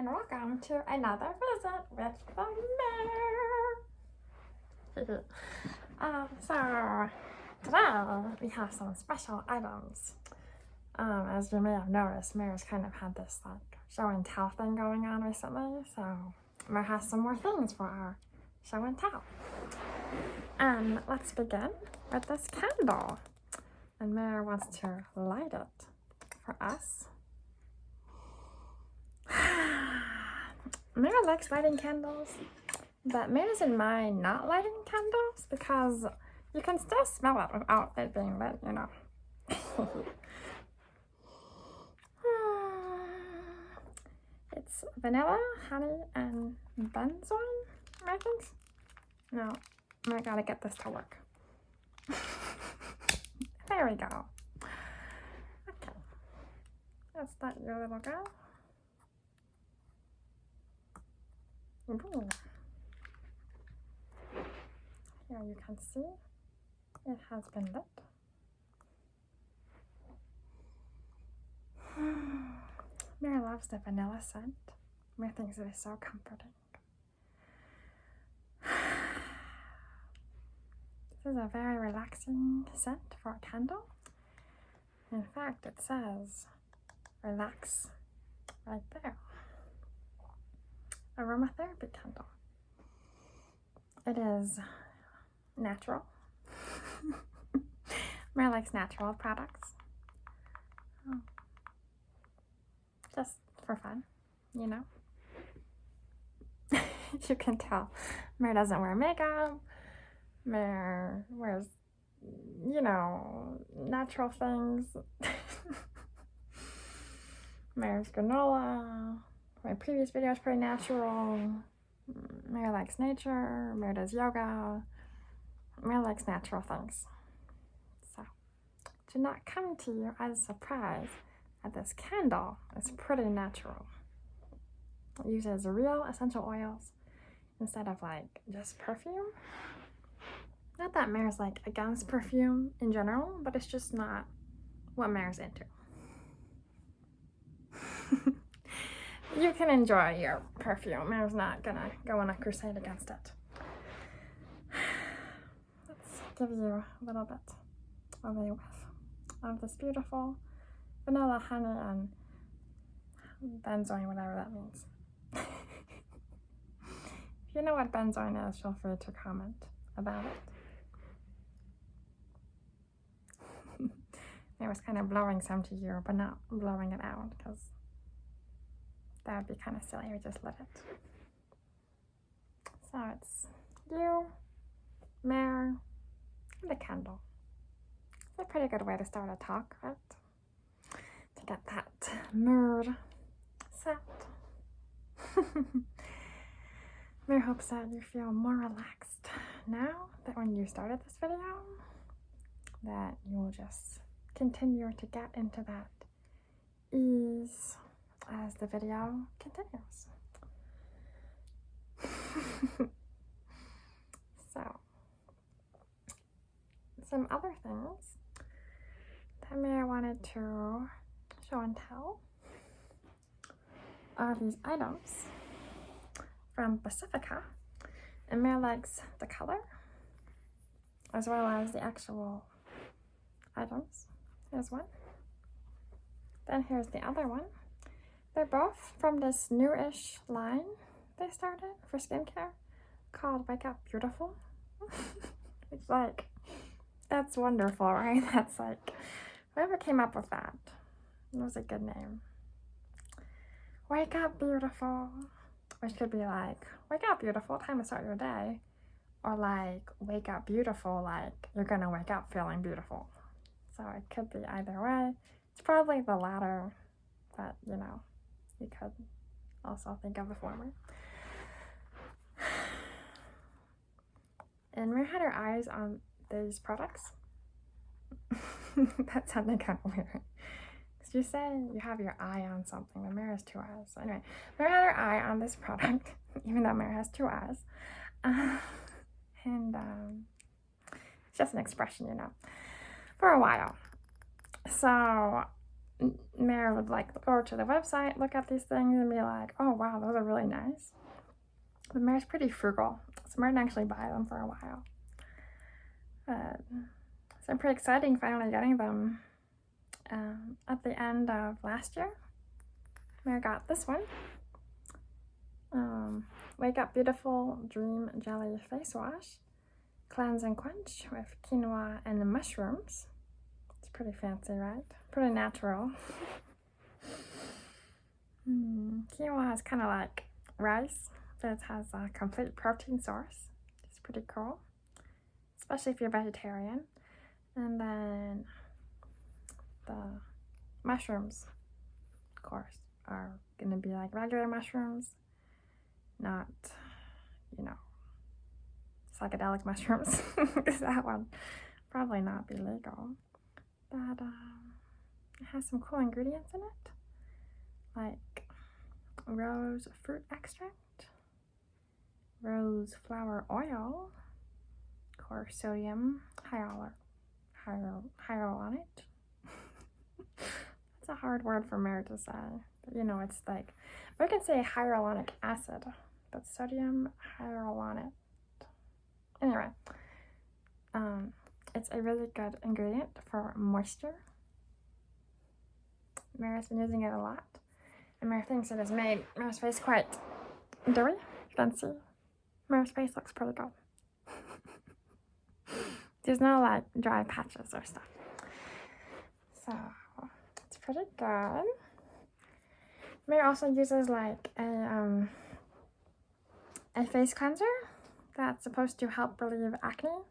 and welcome to another visit with the Meur. So today we have some special items. As you may have noticed, Meur's kind of had this like show and tell thing going on recently, so Meur has some more things for our show and tell. And let's begin with this candle. And Meur wants to light it for us. Meur likes lighting candles, but Meur doesn't mind not lighting candles because you can still smell it without it being lit, you know. It's vanilla, honey, and benzoin, I think. No, I gotta get this to work. There we go. Okay, let's let your little girl. Ooh. Here you can see it has been lit. Meur loves the vanilla scent. Meur thinks it is so comforting. This is a very relaxing scent for a candle. In fact, it says relax right there. Aromatherapy candle. It is natural. Meur likes natural products. Oh. Just for fun, you know. You can tell Meur doesn't wear makeup. Meur wears, you know, natural things. Meur's granola. My previous video is pretty natural. Meur likes nature. Meur does yoga. Meur likes natural things. So, do not come to you as a surprise that this candle is pretty natural. It uses real essential oils instead of like just perfume. Not that Meur's like against perfume in general, but it's just not what Meur's into. You can enjoy your perfume. Meur's not gonna go on a crusade against it. Let's give you a little bit of a whiff of this beautiful vanilla, honey, and benzoin, whatever that means. If you know what benzoin is, feel free to comment about it. I was kind of blowing some to you, but not blowing it out because that would be kind of silly. We just lit it. So it's you, Meur, and a candle. It's a pretty good way to start a talk, right? To get that mood set. Meur hopes that you feel more relaxed now that when you started this video, that you will just continue to get into that ease as the video continues. So, some other things that Meur wanted to show and tell are these items from Pacifica. And Meur likes the color as well as the actual items. Here's one. Then here's the other one. They're both from this newish line they started for skincare called Wake Up Beautiful. It's like, that's wonderful, right? That's like, whoever came up with that, it was a good name. Wake up beautiful, which could be like, wake up beautiful, time to start your day. Or like, wake up beautiful, like you're gonna wake up feeling beautiful. So it could be either way. It's probably the latter, but you know, you could also think of the former. And Meur had her eyes on these products. That sounded kind of weird. Because you say you have your eye on something, but Meur has two eyes. So anyway, Meur had her eye on this product, even though Meur has two eyes. And it's just an expression, you know, for a while. So Meur would like go to the website, look at these things, and be like, oh wow, those are really nice. But Meur's pretty frugal, so Meur didn't actually buy them for a while. So I'm pretty excited finally getting them. At the end of last year, Meur got this one. Wake Up Beautiful Dream Jelly Face Wash. Cleanse and Quench with quinoa and mushrooms. It's pretty fancy, right? Pretty natural. Quinoa is kind of like rice, but it has a complete protein source. It's pretty cool, especially if you're vegetarian. And then the mushrooms, of course, are gonna be like regular mushrooms, not, you know, psychedelic mushrooms, because that would probably not be legal. But it has some cool ingredients in it, like rose fruit extract, rose flower oil, of course sodium hyaluronic. It's a hard word for Meur to say, but you know, it's like, we can say hyaluronic acid, but sodium hyaluronic. Anyway, it's a really good ingredient for moisture. Meur's been using it a lot, and Meur thinks it has made Meur's face quite dewy. You can see Meur's face looks pretty good. There's no like dry patches or stuff, so it's pretty good. Meur also uses like a face cleanser that's supposed to help relieve acne.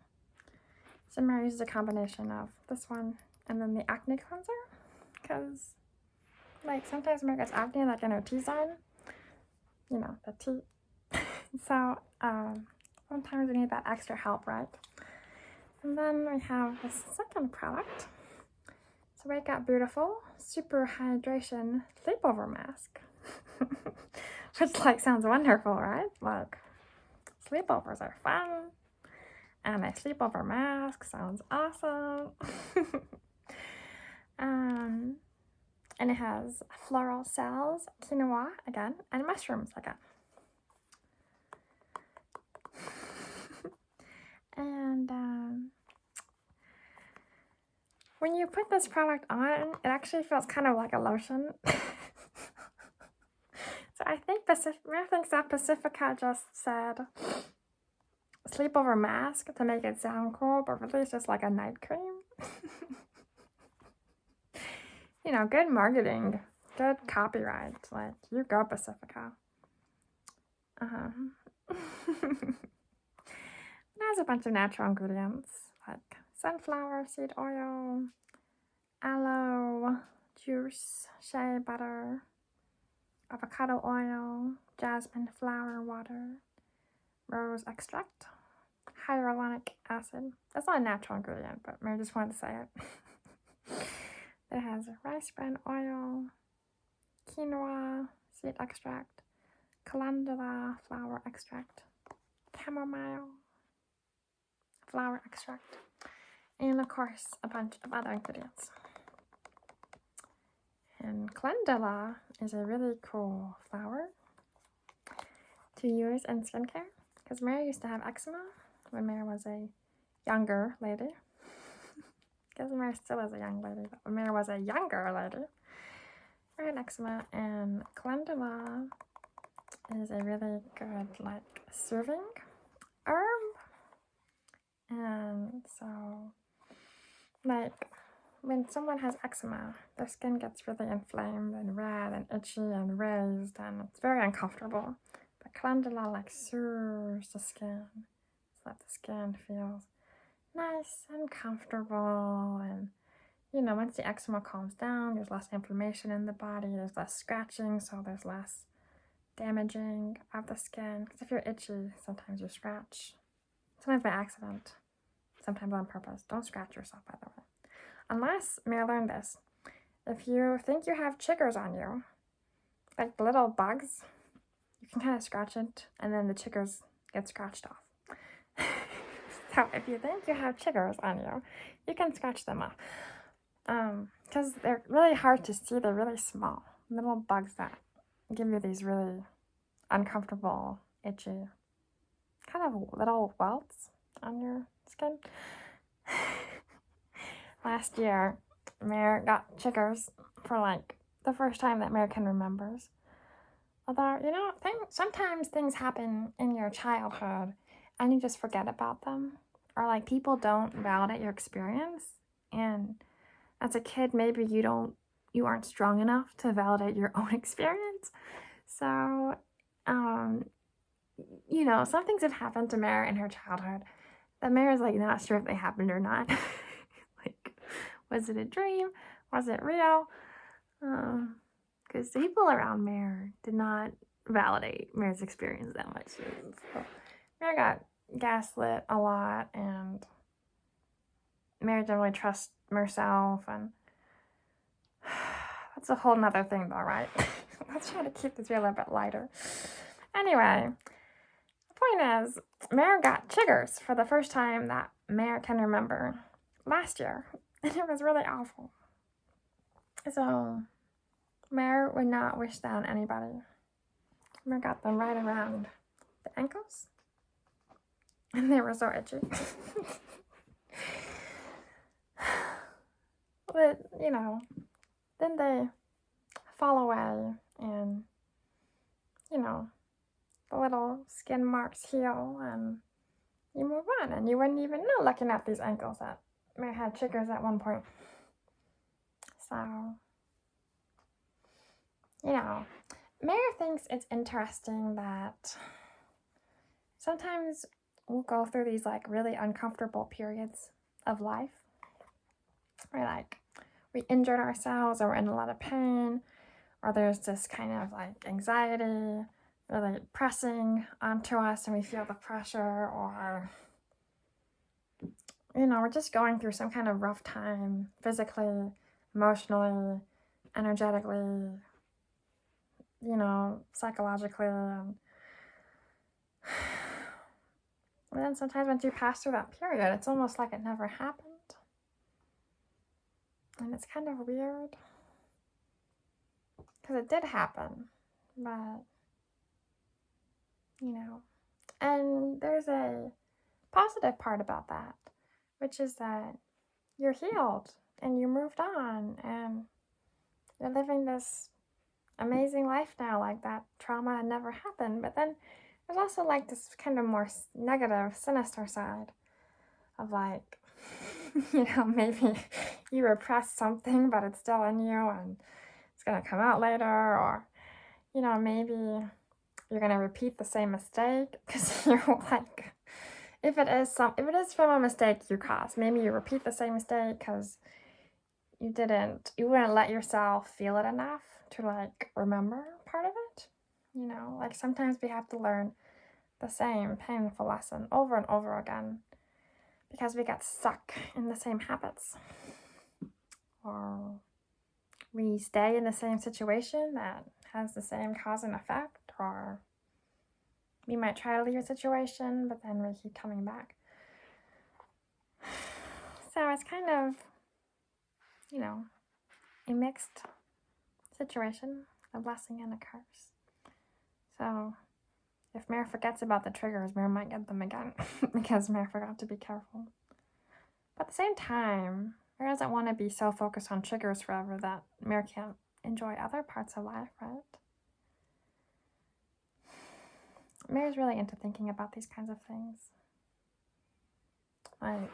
So Meur uses a combination of this one and then the acne cleanser, because like sometimes Meur gets acne like in her T-zone, you know, the T. So sometimes we need that extra help, right? And then we have this second product. So Wake Up Beautiful Super Hydration Sleepover Mask. Which like sounds wonderful, right? Like sleepovers are fun, and a sleepover mask sounds awesome. And it has floral cells, quinoa again, and mushrooms again. And when you put this product on, it actually feels kind of like a lotion. So I think Meur thinks that Pacifica just said sleepover mask to make it sound cool, but really it's just like a night cream. You know, good marketing, good copyright. Like, you go, Pacifica. It has a bunch of natural ingredients like sunflower seed oil, aloe juice, shea butter, avocado oil, jasmine flower water, rose extract, hyaluronic acid. That's not a natural ingredient, but Meur just wanted to say it. It has rice bran oil, quinoa seed extract, calendula flower extract, chamomile flower extract, and of course a bunch of other ingredients. And calendula is a really cool flower to use in skincare, because Meur used to have eczema when Meur was a younger lady. Because Meur still is a young lady, but when Meur was a younger lady, Meur had eczema, and calendula is a really good like soothing herb. And so like when someone has eczema, their skin gets really inflamed and red and itchy and raised, and it's very uncomfortable. But calendula like soothes the skin so that the skin feels nice and comfortable. And you know, once the eczema calms down, there's less inflammation in the body, there's less scratching, so there's less damaging of the skin. Because if you're itchy, sometimes you scratch. Sometimes by accident, sometimes on purpose. Don't scratch yourself, by the way. Unless, Meur learned this, if you think you have chiggers on you, like little bugs, you can kind of scratch it, and then the chiggers get scratched off. So if you think you have chiggers on you, you can scratch them off. Because they're really hard to see. They're really small. Little bugs that give you these really uncomfortable, itchy, kind of little welts on your skin. Last year, Meur got chiggers for like the first time that Meur can remembers. Although, sometimes things happen in your childhood and you just forget about them. Or like people don't validate your experience. And as a kid, maybe you aren't strong enough to validate your own experience. So, some things have happened to Meur in her childhood that Meur is like not sure if they happened or not. Like, was it a dream? Was it real? Because the people around Meur did not validate Meur's experience that much. So Meur got gaslit a lot, and Meur didn't really trust herself, and that's a whole nother thing though, right? Let's try to keep this a little bit lighter. Anyway, the point is, Meur got chiggers for the first time that Meur can remember last year, and it was really awful. So Meur would not wish that on anybody. Meur got them right around the ankles, and they were so itchy. But, then they fall away, and, the little skin marks heal, and you move on, and you wouldn't even know looking at these ankles that Meur had chiggers at one point. So, Meur thinks it's interesting that sometimes we'll go through these like really uncomfortable periods of life where like we injured ourselves or we're in a lot of pain, or there's this kind of like anxiety really pressing onto us and we feel the pressure, or we're just going through some kind of rough time physically, emotionally, energetically, psychologically, and then sometimes once you pass through that period, it's almost like it never happened. And it's kind of weird, because it did happen, but, and there's a positive part about that, which is that you're healed, and you moved on, and you're living this amazing life now, like that trauma had never happened. But then there's also like this kind of more negative, sinister side of like, maybe you repressed something, but it's still in you and it's gonna come out later, or, maybe you're gonna repeat the same mistake because you're like, if it is from a mistake you caused, maybe you repeat the same mistake because you wouldn't let yourself feel it enough to like remember part of it. Like sometimes we have to learn the same painful lesson over and over again because we got stuck in the same habits, or we stay in the same situation that has the same cause and effect, or we might try to leave a situation, but then we keep coming back. So it's kind of, a mixed situation, a blessing and a curse. So if Meur forgets about the triggers, Meur might get them again because Meur forgot to be careful. But at the same time, Meur doesn't want to be so focused on triggers forever that Meur can't enjoy other parts of life, right? Meur's really into thinking about these kinds of things. Like,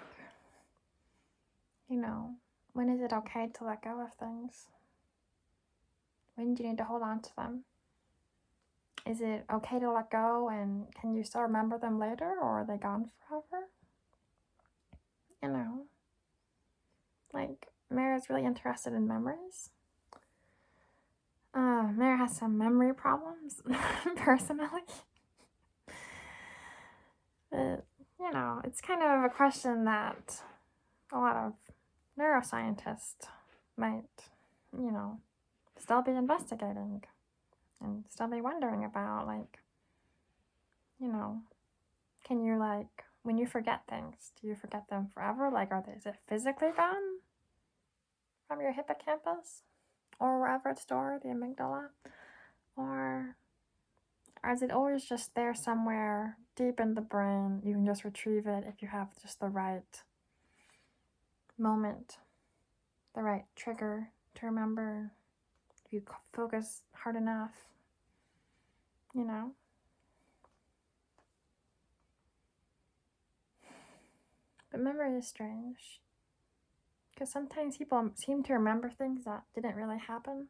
when is it okay to let go of things? When do you need to hold on to them? Is it okay to let go, and can you still remember them later, or are they gone forever? Like, Meur is really interested in memories. Meur has some memory problems, personally. But, it's kind of a question that a lot of neuroscientists might, still be investigating and still be wondering about, like, can you, like, when you forget things, do you forget them forever? Like, is it physically gone? from your hippocampus or wherever it's stored, the amygdala? Or is it always just there somewhere deep in the brain? You can just retrieve it if you have just the right moment, the right trigger to remember, if you focus hard enough, you know? But memory is strange, because sometimes people seem to remember things that didn't really happen,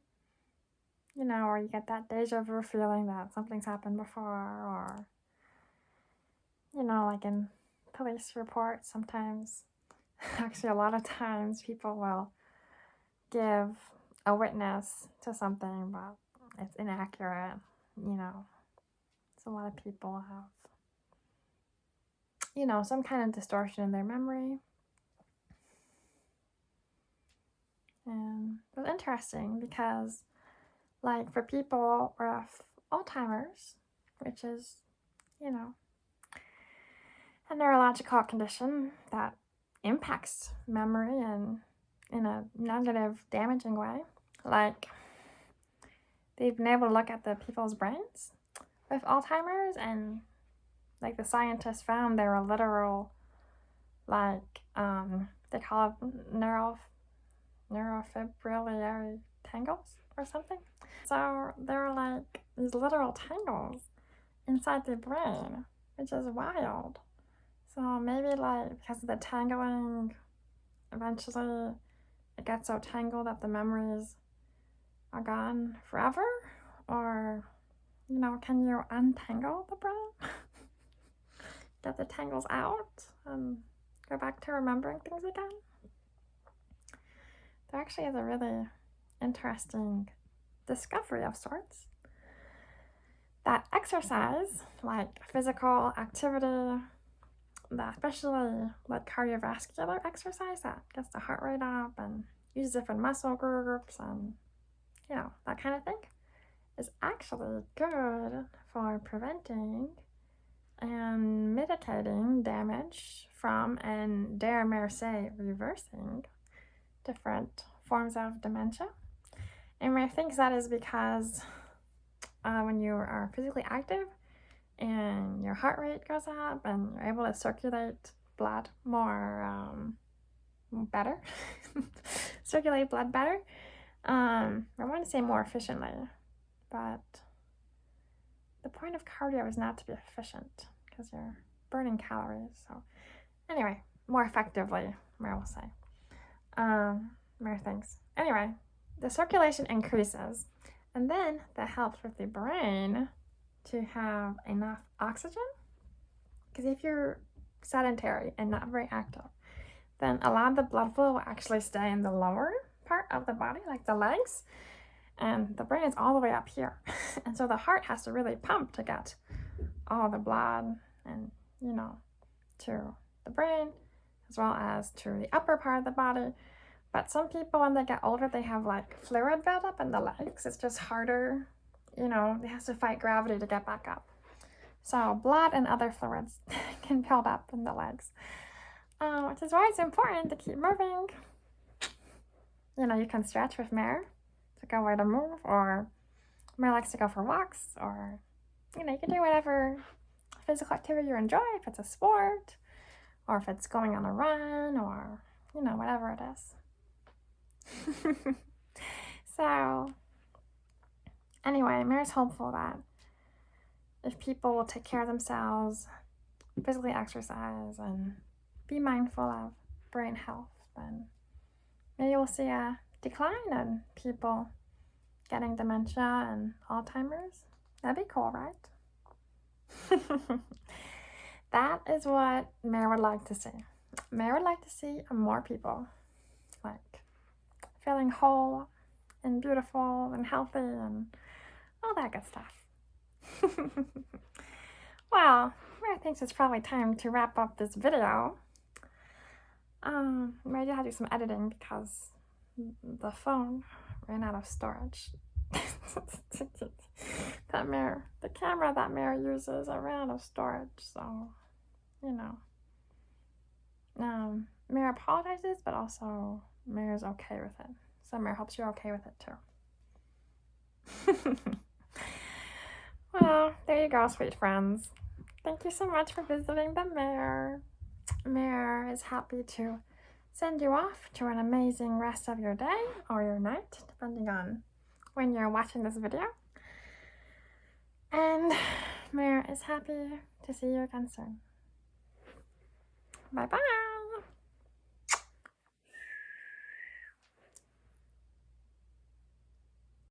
you know, or you get that deja vu feeling that something's happened before, or, you know, like in police reports, sometimes, actually a lot of times, people will give a witness to something, but it's inaccurate, you know. So a lot of people have, you know, some kind of distortion in their memory. And it was interesting because, like, for people with Alzheimer's, which is, you know, a neurological condition that impacts memory and in a negative, damaging way, like, they've been able to look at the people's brains with Alzheimer's, and, like, the scientists found there were literal, like, they call it neurofibrillary tangles or something. So there are like these literal tangles inside the brain, which is wild. So maybe like because of the tangling, eventually it gets so tangled that the memories are gone forever? Or, you know, can you untangle the brain? Get the tangles out and go back to remembering things again? There actually is a really interesting discovery of sorts that exercise, like physical activity, especially like cardiovascular exercise that gets the heart rate up and uses different muscle groups and, you know, that kind of thing, is actually good for preventing and mitigating damage from, and dare Meur say reversing, different forms of dementia. And Meur thinks that is because when you are physically active and your heart rate goes up and you're able to circulate blood better, circulate blood better. I want to say more efficiently, but the point of cardio is not to be efficient because you're burning calories. So anyway, more effectively, Meur will say. Meur thinks. Anyway, the circulation increases, and then that helps with the brain to have enough oxygen. Because if you're sedentary and not very active, then a lot of the blood flow will actually stay in the lower part of the body, like the legs, and the brain is all the way up here. And so the heart has to really pump to get all the blood and, you know, to the brain as well as to the upper part of the body. But some people, when they get older, they have like fluid buildup in the legs. It's just harder, you know, it has to fight gravity to get back up. So blood and other fluids can build up in the legs, which is why it's important to keep moving. You know, you can stretch with Meur. It's a good way to move, or Meur likes to go for walks, or, you know, you can do whatever physical activity you enjoy, if it's a sport, or if it's going on a run, or, you know, whatever it is. So anyway, Meur's hopeful that if people will take care of themselves, physically exercise, and be mindful of brain health, then maybe we'll see a decline in people getting dementia and Alzheimer's. That'd be cool, right? That is what Meur would like to see. Meur would like to see more people like feeling whole and beautiful and healthy and all that good stuff. Well, Meur thinks it's probably time to wrap up this video. Maybe I'll do some editing because the phone ran out of storage. The camera that Meur uses, ran out of storage, so, you know. Meur apologizes, but also Meur's okay with it. So Meur hopes you're okay with it too. Well, there you go, sweet friends. Thank you so much for visiting the Meur. Meur is happy to send you off to an amazing rest of your day or your night, depending on when you're watching this video. And Meur is happy to see you again soon. Bye-bye.